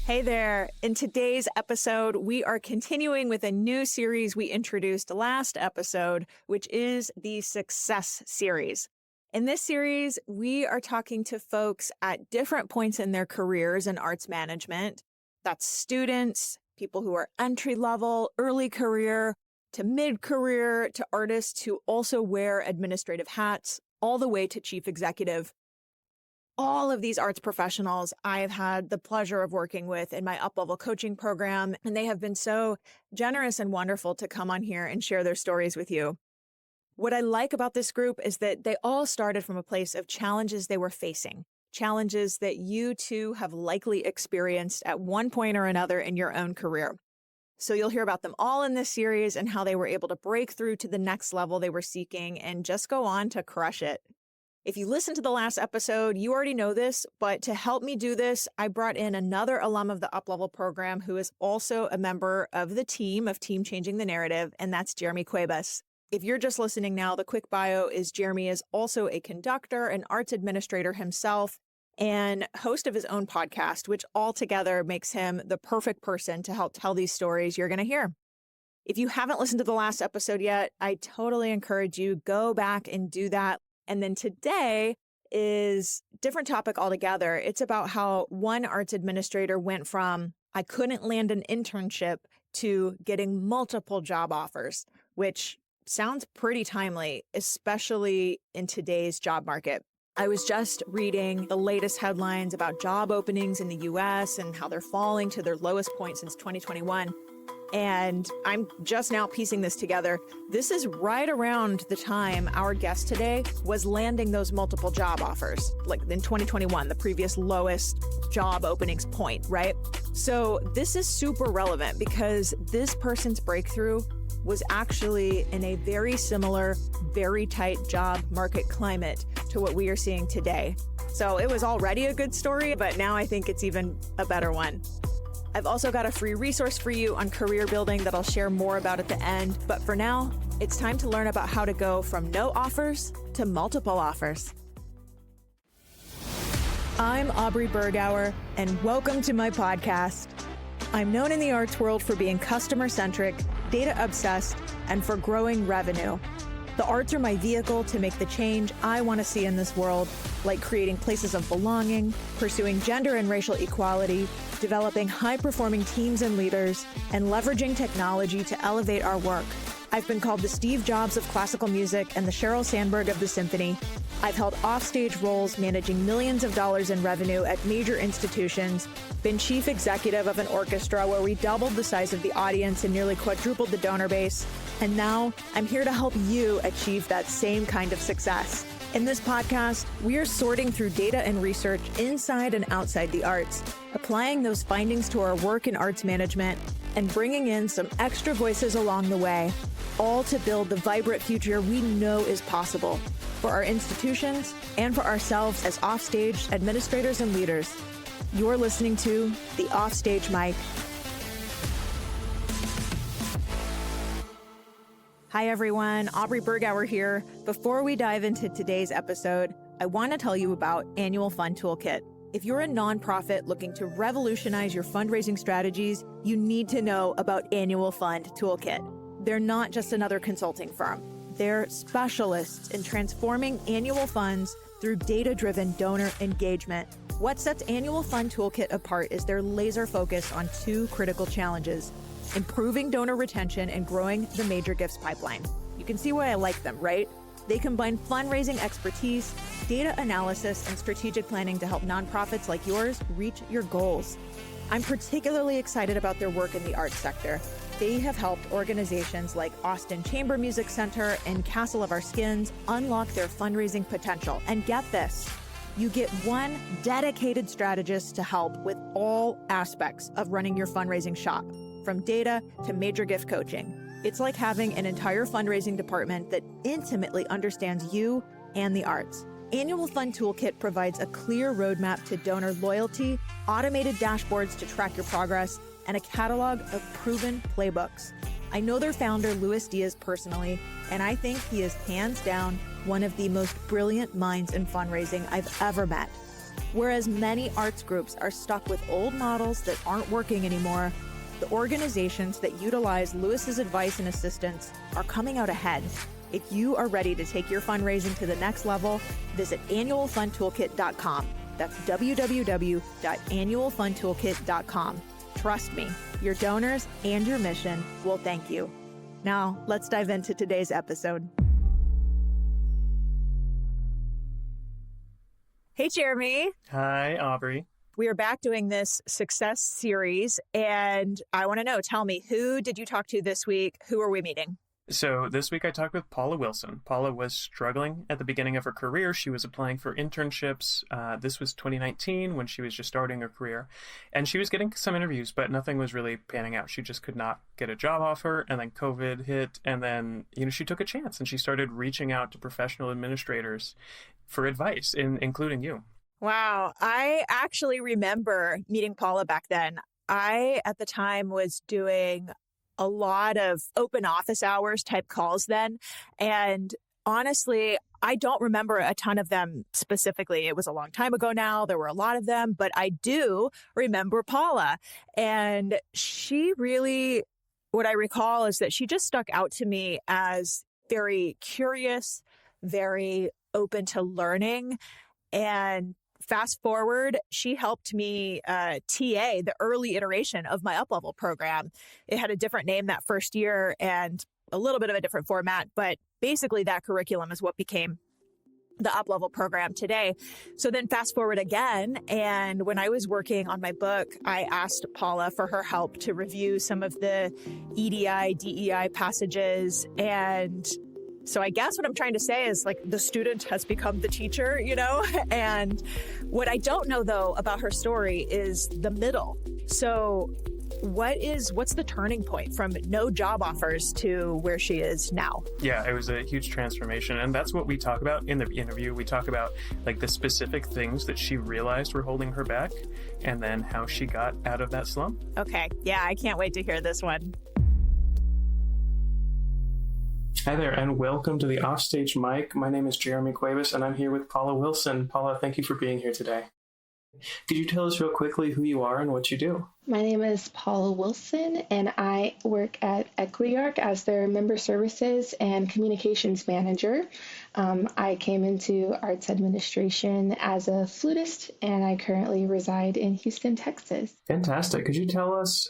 Hey there. In today's episode, we are continuing with a new series we introduced last episode, which is the Success Series. In this series, we are talking to folks at different points in their careers in arts management. That's students, people who are entry level, early career, to mid-career, to artists who also wear administrative hats, all the way to chief executive. All of these arts professionals I have had the pleasure of working with in my up-level coaching program, and they have been so generous and wonderful to come on here and share their stories with you. What I like about this group is that they all started from a place of challenges they were facing, challenges that you too have likely experienced at one point or another in your own career. So you'll hear about them all in this series and how they were able to break through to the next level they were seeking and just go on to crush it. If you listened to the last episode, you already know this, but to help me do this, I brought in another alum of the Up-Level program who is also a member of the team of Team Changing the Narrative, and that's Jeremy Cuevas. If you're just listening now, the quick bio is Jeremy is also a conductor, an arts administrator himself, and host of his own podcast, which altogether makes him the perfect person to help tell these stories you're going to hear. If you haven't listened to the last episode yet, I totally encourage you, go back and do that. And then today is a different topic altogether. It's about how one arts administrator went from, I couldn't land an internship, to getting multiple job offers, which sounds pretty timely, especially in today's job market. I was just reading the latest headlines about job openings in the US and how they're falling to their lowest point since 2021. And I'm just now piecing this together. This is right around the time our guest today was landing those multiple job offers, like in 2021, the previous lowest job openings point, right? So this is super relevant because this person's breakthrough was actually in a very similar, very tight job market climate to what we are seeing today. So it was already a good story, but now I think it's even a better one. I've also got a free resource for you on career building that I'll share more about at the end. But for now, it's time to learn about how to go from no offers to multiple offers. I'm Aubrey Bergauer, and welcome to my podcast. I'm known in the arts world for being customer-centric, data-obsessed, and for growing revenue. The arts are my vehicle to make the change I want to see in this world, like creating places of belonging, pursuing gender and racial equality, developing high-performing teams and leaders, and leveraging technology to elevate our work. I've been called the Steve Jobs of classical music and the Sheryl Sandberg of the symphony. I've held offstage roles managing millions of dollars in revenue at major institutions, been chief executive of an orchestra where we doubled the size of the audience and nearly quadrupled the donor base. And now I'm here to help you achieve that same kind of success. In this podcast, we are sorting through data and research inside and outside the arts, applying those findings to our work in arts management, and bringing in some extra voices along the way, all to build the vibrant future we know is possible for our institutions and for ourselves as offstage administrators and leaders. You're listening to the Offstage Mic. Hi everyone, Aubrey Bergauer here. Before we dive into today's episode, I want to tell you about Annual Fund Toolkit. If you're a nonprofit looking to revolutionize your fundraising strategies, you need to know about Annual Fund Toolkit. They're not just another consulting firm. They're specialists in transforming annual funds through data-driven donor engagement. What sets Annual Fund Toolkit apart is their laser focus on two critical challenges: improving donor retention and growing the major gifts pipeline. You can see why I like them, right? They combine fundraising expertise, data analysis, and strategic planning to help nonprofits like yours reach your goals. I'm particularly excited about their work in the arts sector. They have helped organizations like Austin Chamber Music Center and Castle of Our Skins unlock their fundraising potential. And get this, you get one dedicated strategist to help with all aspects of running your fundraising shop, from data to major gift coaching. It's like having an entire fundraising department that intimately understands you and the arts. Annual Fund Toolkit provides a clear roadmap to donor loyalty, automated dashboards to track your progress, and a catalog of proven playbooks. I know their founder, Luis Diaz, personally, and I think he is hands down one of the most brilliant minds in fundraising I've ever met. Whereas many arts groups are stuck with old models that aren't working anymore, the organizations that utilize Lewis's advice and assistance are coming out ahead. If you are ready to take your fundraising to the next level, visit annualfundtoolkit.com. That's www.annualfundtoolkit.com. Trust me, your donors and your mission will thank you. Now, let's dive into today's episode. Hey, Jeremy. Hi, Aubrey. We are back doing this success series, and I want to know, tell me, who did you talk to this week? Who are we meeting? So this week I talked with Paula Wilson. Paula was struggling at the beginning of her career. She was applying for internships. This was 2019 when she was just starting her career. And she was getting some interviews, but nothing was really panning out. She just could not get a job offer. And then COVID hit. And then, she took a chance and she started reaching out to professional administrators for advice, including you. Wow. I actually remember meeting Paula back then. I, at the time, was doing a lot of open office hours type calls then. And honestly, I don't remember a ton of them specifically. It was a long time ago now. There were a lot of them, but I do remember Paula. And she really, what I recall is that she just stuck out to me as very curious, very open to learning. And fast forward, she helped me TA the early iteration of my up-level program. It had a different name that first year and a little bit of a different format, but basically that curriculum is what became the up-level program today. So then fast forward again, and when I was working on my book, I asked Paula for her help to review some of the EDI, DEI passages. And so I guess what I'm trying to say is the student has become the teacher, And what I don't know though about her story is the middle. So what's the turning point from no job offers to where she is now? Yeah, it was a huge transformation. And that's what we talk about in the interview. We talk about the specific things that she realized were holding her back and then how she got out of that slump. Okay. Yeah, I can't wait to hear this one. Hi there, and welcome to the Offstage Mic. My name is Jeremy Cuevas, and I'm here with Paula Wilson. Paula, thank you for being here today. Could you tell us real quickly who you are and what you do? My name is Paula Wilson, and I work at Equiarch as their member services and communications manager. I came into arts administration as a flutist, and I currently reside in Houston, Texas. Fantastic. Could you tell us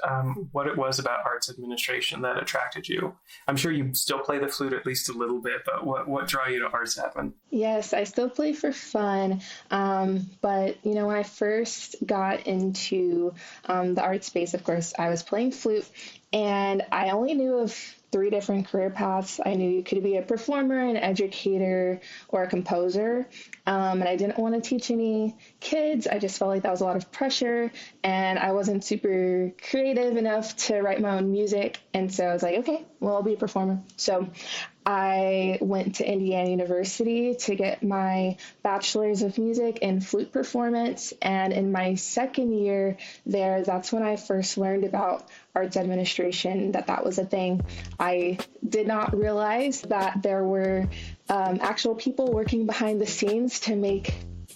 what it was about arts administration that attracted you? I'm sure you still play the flute at least a little bit, but what drew you to arts admin? Yes, I still play for fun, but when I first got into the art space, of course, I was playing flute, and I only knew of 3 different career paths. I knew you could be a performer, an educator, or a composer. And I didn't want to teach any kids. I just felt like that was a lot of pressure, and I wasn't super creative enough to write my own music. And so I was like, okay, well, I'll be a performer. So I went to Indiana University to get my bachelor's of music in flute performance. And in my second year there, that's when I first learned about arts administration, that was a thing. I did not realize that there were actual people working behind the scenes to make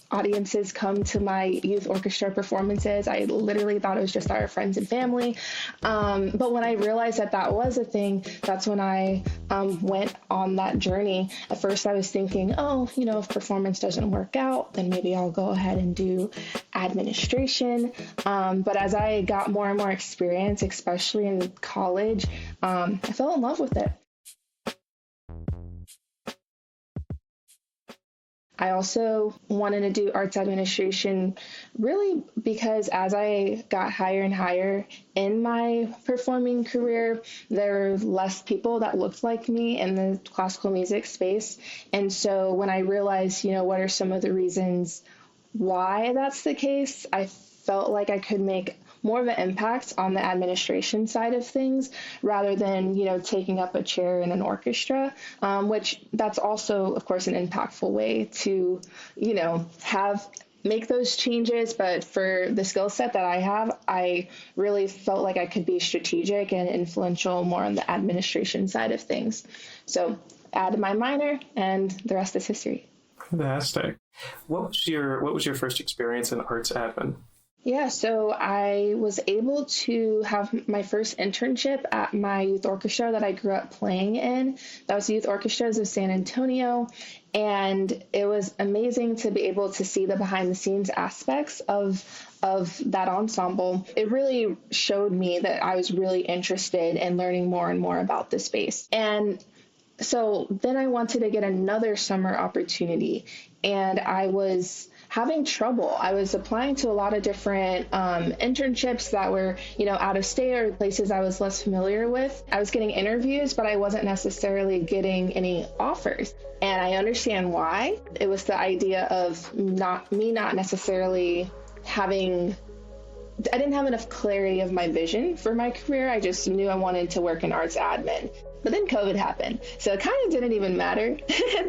audiences come to my youth orchestra performances. I literally thought it was just our friends and family. But when I realized that was a thing, that's when I went on that journey. At first I was thinking, if performance doesn't work out, then maybe I'll go ahead and do administration. But as I got more and more experience, especially in college, I fell in love with it. I also wanted to do arts administration really because as I got higher and higher in my performing career, there were less people that looked like me in the classical music space. And so when I realized, what are some of the reasons why that's the case, I felt like I could make more of an impact on the administration side of things rather than, taking up a chair in an orchestra, which that's also, of course, an impactful way to, make those changes. But for the skill set that I have, I really felt like I could be strategic and influential more on the administration side of things. So added my minor, and the rest is history. Fantastic. What was your first experience in arts admin? Yeah, so I was able to have my first internship at my youth orchestra that I grew up playing in. That was the Youth Orchestras of San Antonio. And it was amazing to be able to see the behind the scenes aspects of that ensemble. It really showed me that I was really interested in learning more and more about the space. And so then I wanted to get another summer opportunity, and I was having trouble. I was applying to a lot of different internships that were, out of state or places I was less familiar with. I was getting interviews, but I wasn't necessarily getting any offers. And I understand why. It was the idea of not necessarily I didn't have enough clarity of my vision for my career. I just knew I wanted to work in arts admin. But then COVID happened. So it kind of didn't even matter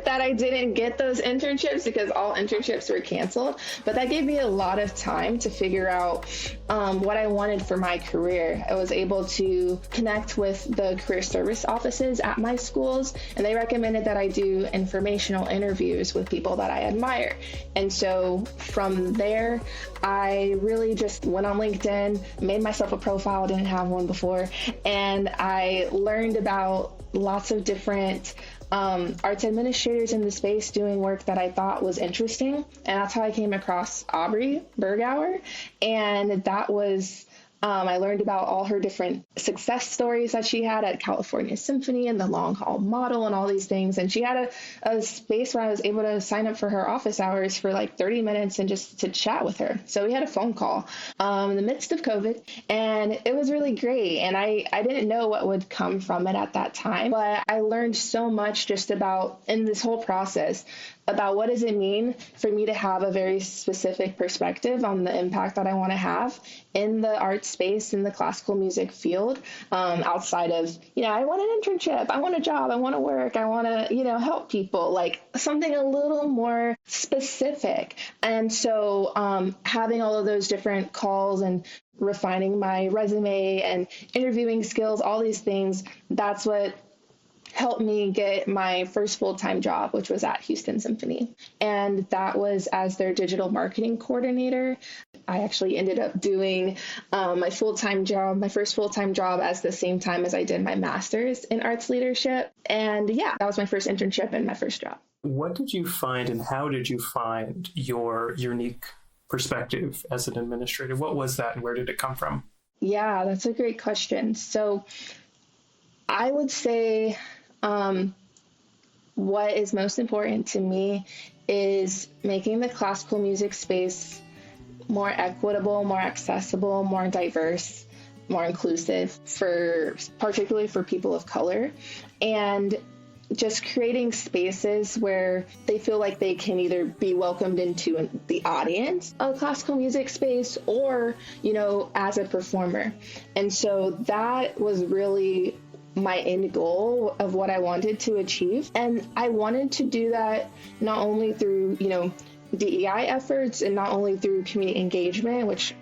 that I didn't get those internships because all internships were canceled. But that gave me a lot of time to figure out what I wanted for my career. I was able to connect with the career service offices at my schools, and they recommended that I do informational interviews with people that I admire. And so from there, I really just went on LinkedIn, made myself a profile, didn't have one before, and I learned about lots of different arts administrators in the space doing work that I thought was interesting. And that's how I came across Aubrey Bergauer. And that was I learned about all her different success stories that she had at California Symphony and the long haul model and all these things. And she had a space where I was able to sign up for her office hours for like 30 minutes and just to chat with her. So we had a phone call in the midst of COVID, and it was really great. And I didn't know what would come from it at that time, but I learned so much just about in this whole process about what does it mean for me to have a very specific perspective on the impact that I want to have in the art space, in the classical music field, outside of, I want an internship, I want a job, I want to work, I want to, help people, like something a little more specific. And so having all of those different calls and refining my resume and interviewing skills, all these things, that's what helped me get my first full-time job, which was at Houston Symphony. And that was as their digital marketing coordinator. I actually ended up doing my first full-time job at the same time as I did my master's in arts leadership. And yeah, that was my first internship and my first job. What did you find and how did you find your unique perspective as an administrator? What was that and where did it come from? Yeah, that's a great question. So I would say what is most important to me is making the classical music space more equitable, more accessible, more diverse, more inclusive, particularly for people of color, and just creating spaces where they feel like they can either be welcomed into the audience of classical music space or, as a performer. And so that was really my end goal of what I wanted to achieve. And I wanted to do that not only through, DEI efforts and not only through community engagement, which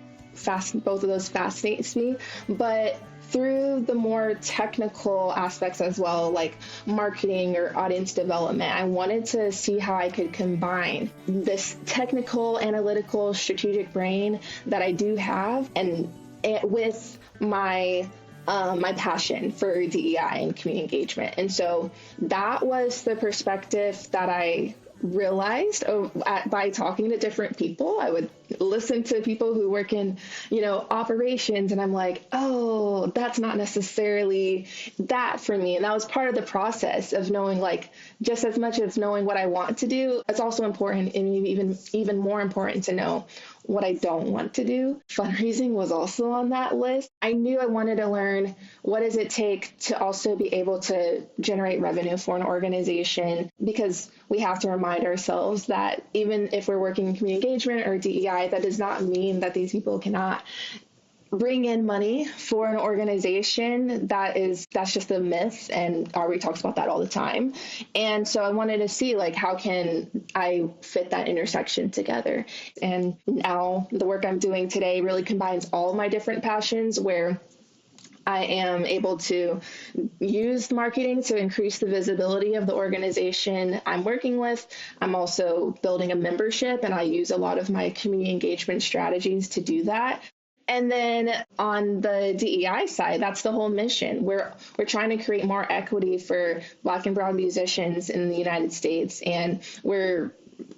both of those fascinates me, but through the more technical aspects as well, like marketing or audience development. I wanted to see how I could combine this technical, analytical, strategic brain that I do have and with my passion for DEI and community engagement. And so that was the perspective that I realized by talking to different people. I would listen to people who work in, operations, and I'm like, oh, that's not necessarily that for me. And that was part of the process of knowing, like, just as much as knowing what I want to do, it's also important and even more important to know what I don't want to do. Fundraising was also on that list. I knew I wanted to learn what does it take to also be able to generate revenue for an organization, because we have to remind ourselves that even if we're working in community engagement or DEI, that does not mean that these people cannot bring in money for an organization. That's just a myth, and Aubrey talks about that all the time. And so I wanted to see, like, how can I fit that intersection together? And now the work I'm doing today really combines all of my different passions, where I am able to use marketing to increase the visibility of the organization I'm working with. I'm also building a membership, and I use a lot of my community engagement strategies to do that. And then on the DEI side, that's the whole mission. We're trying to create more equity for Black and Brown musicians in the United States, and we're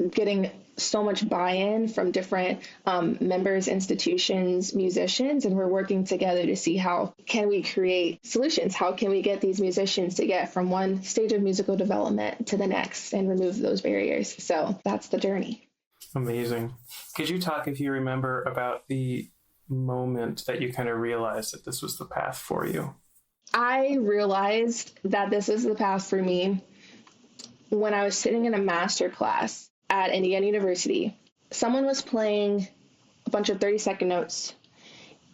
getting so much buy-in from different members, institutions, musicians, and we're working together to see how can we create solutions. How can we get these musicians to get from one stage of musical development to the next and remove those barriers? So that's the journey. Amazing. Could you talk, if you remember, about the moment that you kind of realized that this was the path for you? I realized that this is the path for me when I was sitting in a master class at Indiana University. Someone was playing a bunch of 30-second notes,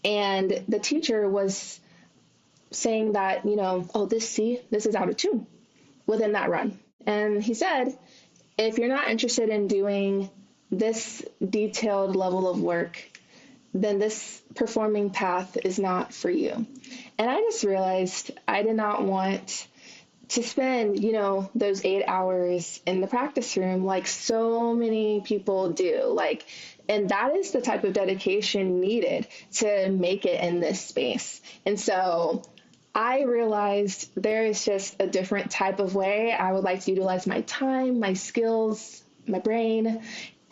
and the teacher was saying that, oh, this is out of tune within that run. And he said, if you're not interested in doing this detailed level of work, then this performing path is not for you. And I just realized I did not want to spend, those 8 hours in the practice room like so many people do. And that is the type of dedication needed to make it in this space. And so I realized there is just a different type of way I would like to utilize my time, my skills, my brain.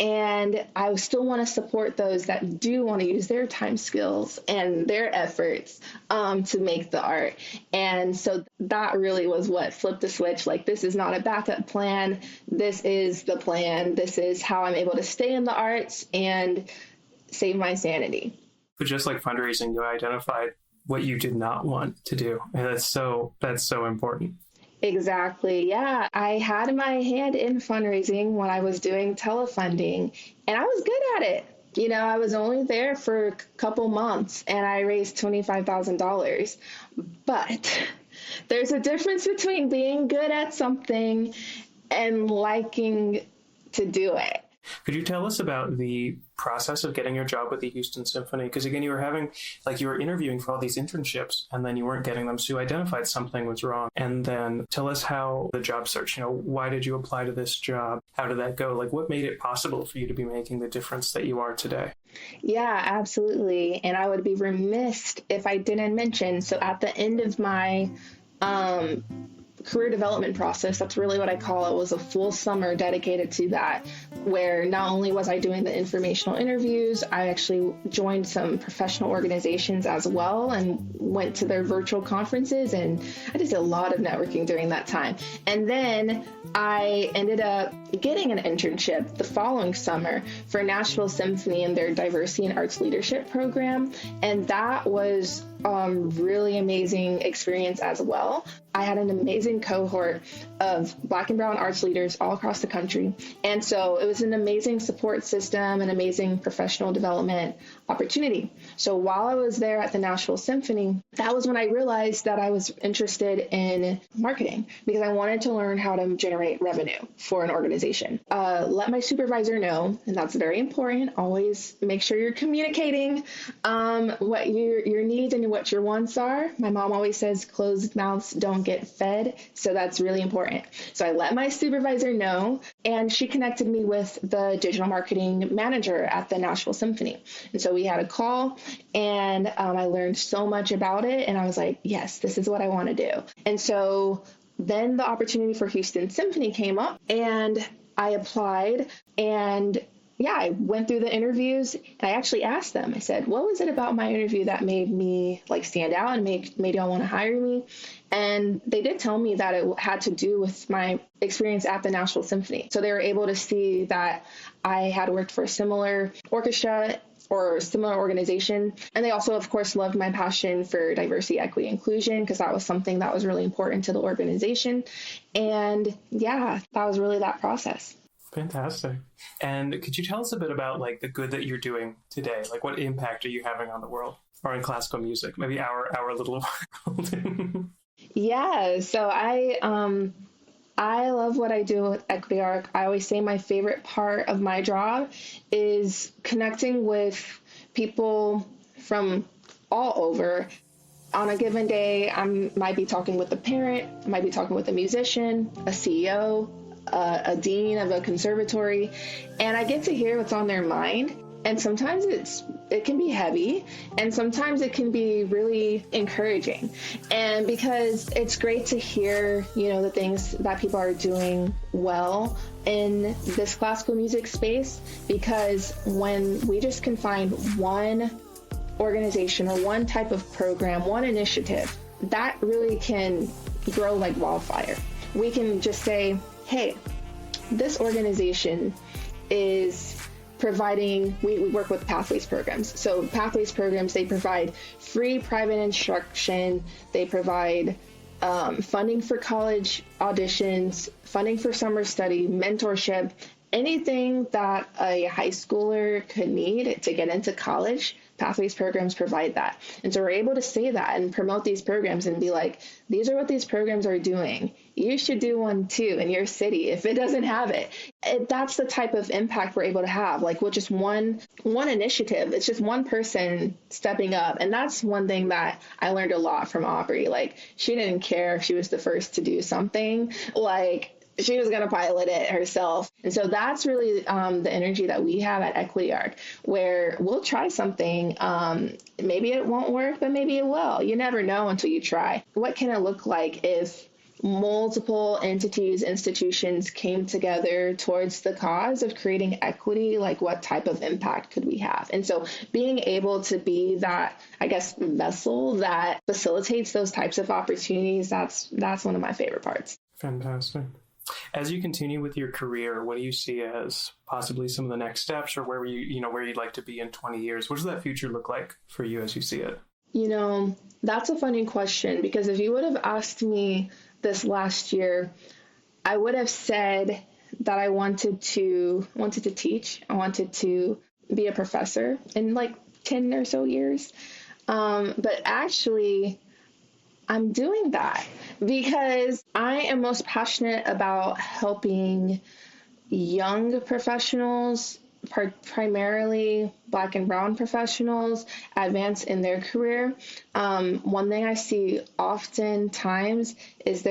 And I still want to support those that do want to use their time, skills, and their efforts to make the art. And so that really was what flipped the switch. This is not a backup plan. This is the plan. This is how I'm able to stay in the arts and save my sanity. But just like fundraising, you identified what you did not want to do. And that's so important. Exactly. Yeah. I had my hand in fundraising when I was doing telefunding, and I was good at it. I was only there for a couple months and I raised $25,000. But there's a difference between being good at something and liking to do it. Could you tell us about the process of getting your job with the Houston Symphony? Because again, you were interviewing for all these internships and then you weren't getting them. So you identified something was wrong. And then tell us how the job search, why did you apply to this job? How did that go? What made it possible for you to be making the difference that you are today? Yeah, absolutely. And I would be remiss if I didn't mention, so at the end of my career development process, that's really what I call it, was a full summer dedicated to that, where not only was I doing the informational interviews, I actually joined some professional organizations as well and went to their virtual conferences, and I did a lot of networking during that time. And then I ended up getting an internship the following summer for Nashville Symphony and their diversity and arts leadership program, and that was really amazing experience as well. I had an amazing cohort of Black and Brown arts leaders all across the country. And so it was an amazing support system, an amazing professional development opportunity. So while I was there at the Nashville Symphony, that was when I realized that I was interested in marketing, because I wanted to learn how to generate revenue for an organization. Let my supervisor know, and that's very important. Always make sure you're communicating what your needs and what your wants are. My mom always says closed mouths don't get fed. So that's really important. So I let my supervisor know, and she connected me with the digital marketing manager at the Nashville Symphony. And so we had a call, and I learned so much about it. And I was like, yes, this is what I want to do. And so then the opportunity for Houston Symphony came up, and I applied, and I went through the interviews, and I actually asked them, I said, what was it about my interview that made me stand out and made y'all want to hire me? And they did tell me that it had to do with my experience at the Nashville Symphony. So they were able to see that I had worked for a similar orchestra or similar organization. And they also, of course, loved my passion for diversity, equity, inclusion, because that was something that was really important to the organization. And that was really that process. Fantastic. And could you tell us a bit about the good that you're doing today? What impact are you having on the world or in classical music? Maybe our little world. Yeah. So I love what I do with Equity Arc. I always say my favorite part of my job is connecting with people from all over On a given day, I might be talking with a parent, I might be talking with a musician, a CEO, a dean of a conservatory, and I get to hear what's on their mind. And sometimes it can be heavy, and sometimes it can be really encouraging. And because it's great to hear, the things that people are doing well in this classical music space, because when we just can find one organization or one type of program, one initiative, that really can grow like wildfire. We can just say, hey, this organization is providing, we work with Pathways programs. So Pathways programs, they provide free private instruction, they provide funding for college auditions, funding for summer study, mentorship, anything that a high schooler could need to get into college. Pathways programs provide that. And so we're able to say that and promote these programs and be like, these are what these programs are doing. You should do one too in your city if it doesn't have it. That's the type of impact we're able to have, like with just one initiative. It's just one person stepping up. And that's one thing that I learned a lot from Aubrey. Like, she didn't care if she was the first to do something. Like, she was going to pilot it herself. And so that's really the energy that we have at Equity Arc, where we'll try something. Maybe it won't work, but maybe it will. You never know until you try. What can it look like if multiple entities, institutions came together towards the cause of creating equity? Like, what type of impact could we have? And so being able to be that, I guess, vessel that facilitates those types of opportunities, that's one of my favorite parts. Fantastic. As you continue with your career, what do you see as possibly some of the next steps, or where where you'd like to be in 20 years? What does that future look like for you as you see it? That's a funny question, because if you would have asked me this last year, I would have said that I wanted to teach. I wanted to be a professor in like 10 or so years. But actually, I'm doing that because I am most passionate about helping young professionals, primarily Black and Brown professionals, advance in their career. One thing I see oftentimes is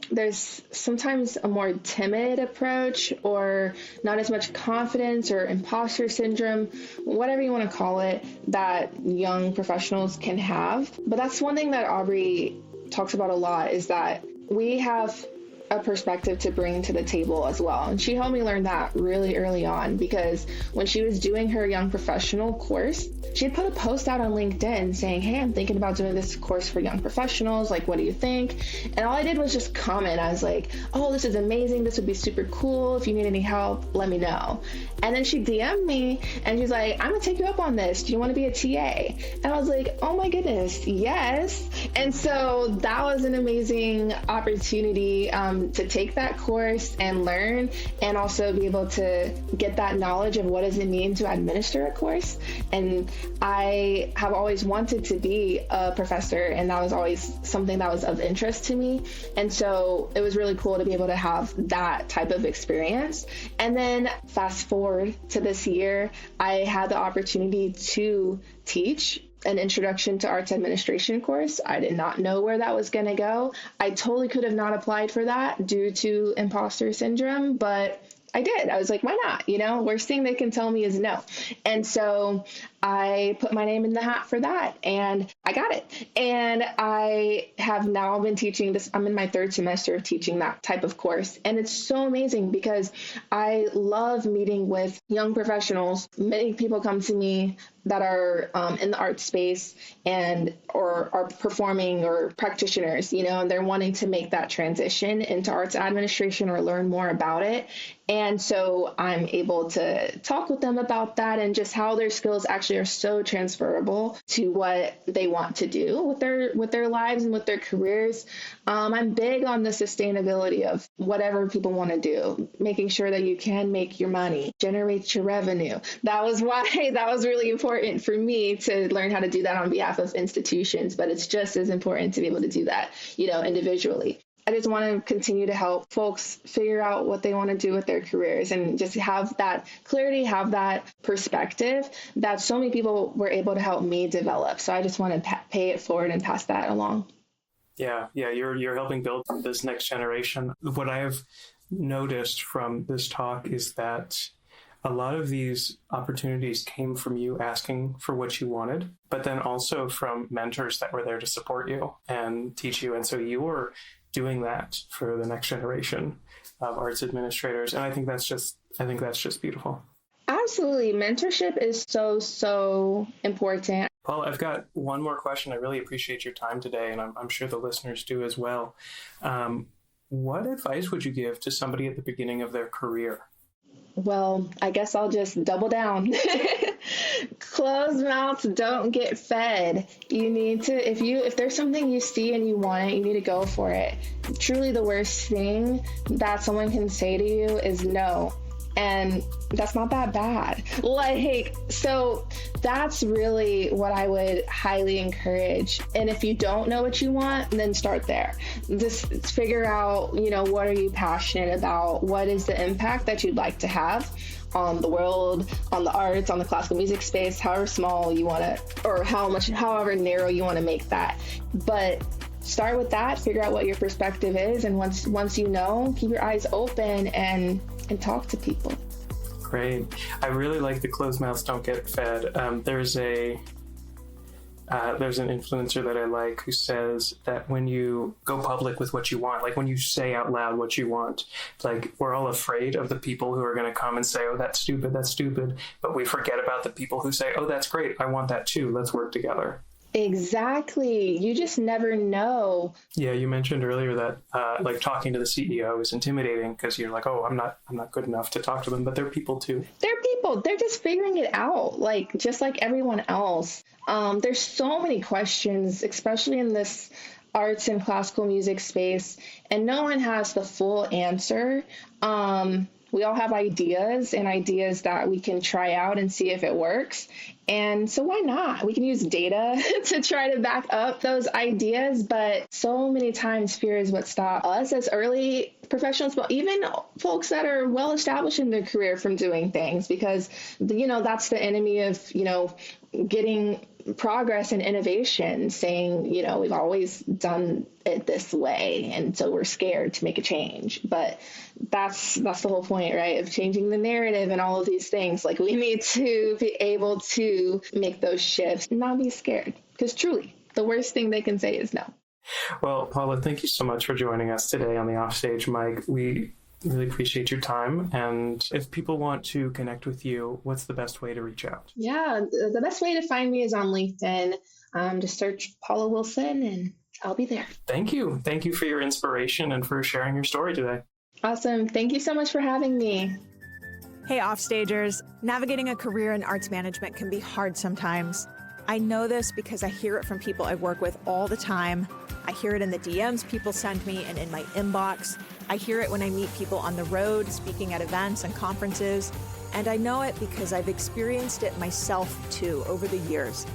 there's sometimes a more timid approach, or not as much confidence, or imposter syndrome, whatever you want to call it, that young professionals can have. But that's one thing that Aubrey talks about a lot, is that we have a perspective to bring to the table as well. And she helped me learn that really early on, because when she was doing her young professional course, she had put a post out on LinkedIn saying, hey, I'm thinking about doing this course for young professionals. Like, what do you think? And all I did was just comment. I was like, oh, this is amazing. This would be super cool. If you need any help, let me know. And then she DM'd me and she's like, I'm gonna take you up on this. Do you want to be a TA? And I was like, oh my goodness, yes. And so that was an amazing opportunity to take that course and learn, and also be able to get that knowledge of what does it mean to administer a course. And I have always wanted to be a professor, and that was always something that was of interest to me. And so it was really cool to be able to have that type of experience. And then fast forward to this year, I had the opportunity to teach an introduction to arts administration course. I did not know where that was going to go. I totally could have not applied for that due to imposter syndrome, but I did. I was like, why not? Worst thing they can tell me is no. And so I put my name in the hat for that, and I got it. And I have now been teaching this. I'm in my third semester of teaching that type of course. And it's so amazing because I love meeting with young professionals. Many people come to me that are in the art space or are performing, or practitioners, and they're wanting to make that transition into arts administration or learn more about it. And so I'm able to talk with them about that, and just how their skills actually are so transferable to what they want to do with their lives and with their careers. I'm big on the sustainability of whatever people want to do, making sure that you can make your money, generate your revenue. That was why that was really important for me to learn how to do that on behalf of institutions, but it's just as important to be able to do that, individually. I just want to continue to help folks figure out what they want to do with their careers and just have that clarity, have that perspective that so many people were able to help me develop. So I just want to pay it forward and pass that along. Yeah, you're helping build this next generation. What I have noticed from this talk is that a lot of these opportunities came from you asking for what you wanted, but then also from mentors that were there to support you and teach you. And so you were doing that for the next generation of arts administrators. And I think that's just beautiful. Absolutely. Mentorship is so important. Paula, I've got one more question. I really appreciate your time today, and I'm sure the listeners do as well. What advice would you give to somebody at the beginning of their career? Well, I guess I'll just double down. Closed mouths don't get fed. You need to, if there's something you see and you want it, you need to go for it. Truly the worst thing that someone can say to you is no. And that's not that bad. So that's really what I would highly encourage. And if you don't know what you want, then start there. Just figure out, what are you passionate about? What is the impact that you'd like to have on the world, on the arts, on the classical music space, however small you want to, or however narrow you want to make that. But start with that, figure out what your perspective is. And once you know, keep your eyes open and talk to people. Great. I really like the closed mouths don't get fed. There's an influencer that I like who says that when you go public with what you want, like when you say out loud what you want, like we're all afraid of the people who are going to come and say, oh, that's stupid. But we forget about the people who say, oh, that's great. I want that too. Let's work together. Exactly. You just never know. Yeah, you mentioned earlier that like talking to the CEO is intimidating because you're like, oh, I'm not good enough to talk to them, but they're people too. They're people. They're just figuring it out, just like everyone else. There's so many questions, especially in this arts and classical music space, and no one has the full answer. We all have ideas that we can try out and see if it works. And so why not? We can use data to try to back up those ideas. But so many times fear is what stops us as early professionals, but even folks that are well established in their career from doing things, because, that's the enemy of, getting progress and innovation, saying, we've always done it this way. And so we're scared to make a change. But that's the whole point, right? Of changing the narrative and all of these things. Like, we need to be able to make those shifts, not be scared, because truly the worst thing they can say is no. Well, Paula, thank you so much for joining us today on the Offstage Mic. We really appreciate your time. And if people want to connect with you, what's the best way to reach out? Yeah, the best way to find me is on LinkedIn. Just search Paula Wilson and I'll be there. Thank you. Thank you for your inspiration and for sharing your story today. Awesome. Thank you so much for having me. Hey, Offstagers. Navigating a career in arts management can be hard sometimes. I know this because I hear it from people I work with all the time. I hear it in the DMs people send me and in my inbox. I hear it when I meet people on the road, speaking at events and conferences. And I know it because I've experienced it myself too over the years.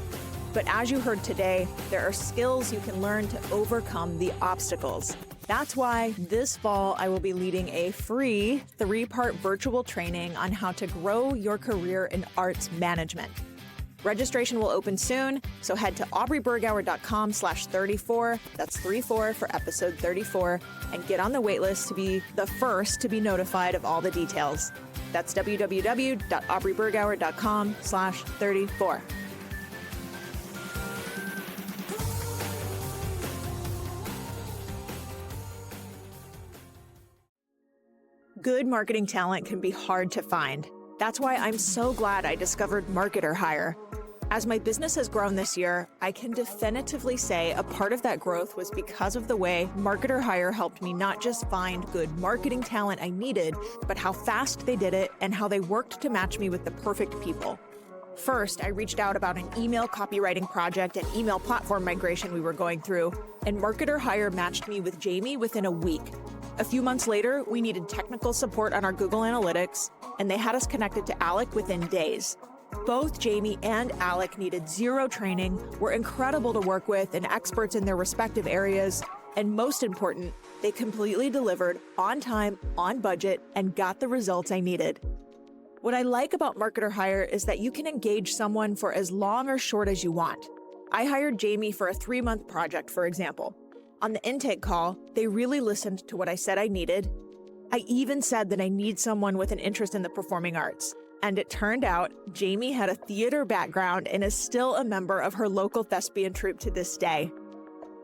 But as you heard today, there are skills you can learn to overcome the obstacles. That's why this fall I will be leading a free 3-part virtual training on how to grow your career in arts management. Registration will open soon, so head to aubreybergauer.com/34, that's 34 for episode 34, and get on the waitlist to be the first to be notified of all the details. That's www.aubreybergauer.com/34. Good marketing talent can be hard to find. That's why I'm so glad I discovered Marketer Hire. As my business has grown this year, I can definitively say a part of that growth was because of the way Marketer Hire helped me not just find good marketing talent I needed, but how fast they did it and how they worked to match me with the perfect people. First, I reached out about an email copywriting project and email platform migration we were going through, and Marketer Hire matched me with Jamie within a week. A few months later, we needed technical support on our Google Analytics, and they had us connected to Alec within days. Both Jamie and Alec needed zero training, were incredible to work with, and experts in their respective areas, And most important, they completely delivered on time, on budget, and got the results I needed. What I like about Marketer Hire is that you can engage someone for as long or short as you want. I hired Jamie for a 3-month project, for example. On the intake call, they really listened to what I said I needed. I even said that I need someone with an interest in the performing arts. And it turned out Jamie had a theater background and is still a member of her local thespian troupe to this day.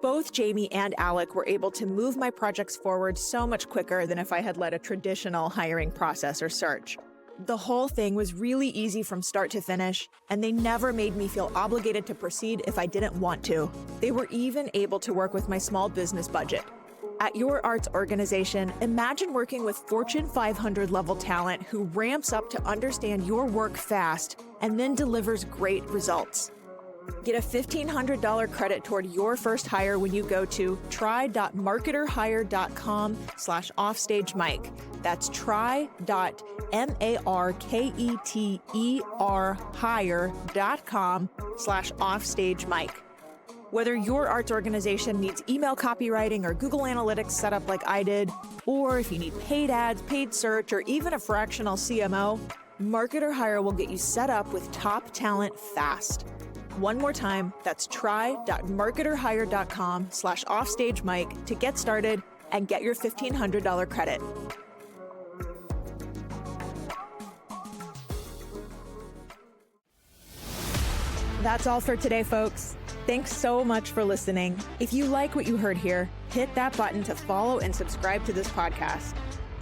Both Jamie and Alec were able to move my projects forward so much quicker than if I had led a traditional hiring process or search. The whole thing was really easy from start to finish, and they never made me feel obligated to proceed if I didn't want to. They were even able to work with my small business budget. At your arts organization, imagine working with Fortune 500 level talent who ramps up to understand your work fast and then delivers great results. Get a $1,500 credit toward your first hire when you go to try.marketerhire.com/offstagemic. That's try.marketerhire.com/offstagemic. Whether your arts organization needs email copywriting or Google Analytics set up like I did, or if you need paid ads, paid search, or even a fractional CMO, Marketer Hire will get you set up with top talent fast. One more time, that's try.marketerhire.com/offstagemic to get started and get your $1,500 credit. That's all for today, folks. Thanks so much for listening. If you like what you heard here, hit that button to follow and subscribe to this podcast.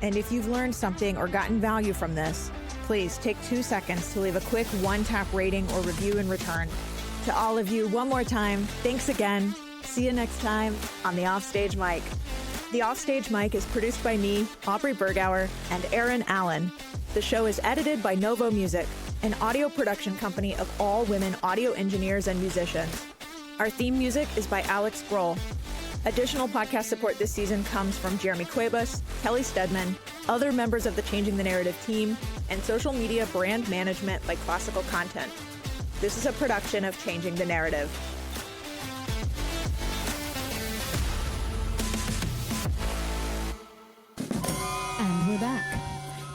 And if you've learned something or gotten value from this, please take 2 seconds to leave a quick one-tap rating or review in return. To all of you, one more time, thanks again. See you next time on the Offstage Mic. The Offstage Mic is produced by me, Aubrey Bergauer, and Aaron Allen. The show is edited by Novo Music, an audio production company of all women audio engineers and musicians. Our theme music is by Alex Grohl. Additional podcast support this season comes from Jeremy Cuevas, Kelly Stedman, other members of the Changing the Narrative team, and social media brand management by Classical Content. This is a production of Changing the Narrative. And we're back.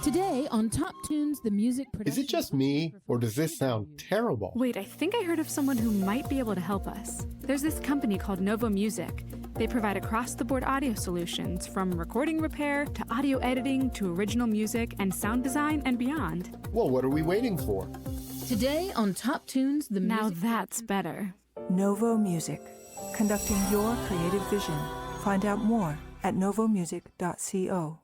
Today on Top Tunes, the music production... Is it just me, or does this sound terrible? Wait, I think I heard of someone who might be able to help us. There's this company called Novo Music. They provide across-the-board audio solutions, from recording repair to audio editing to original music and sound design and beyond. Well, what are we waiting for? Today on Top Tunes, the music... Now that's better. Novo Music, conducting your creative vision. Find out more at novomusic.co.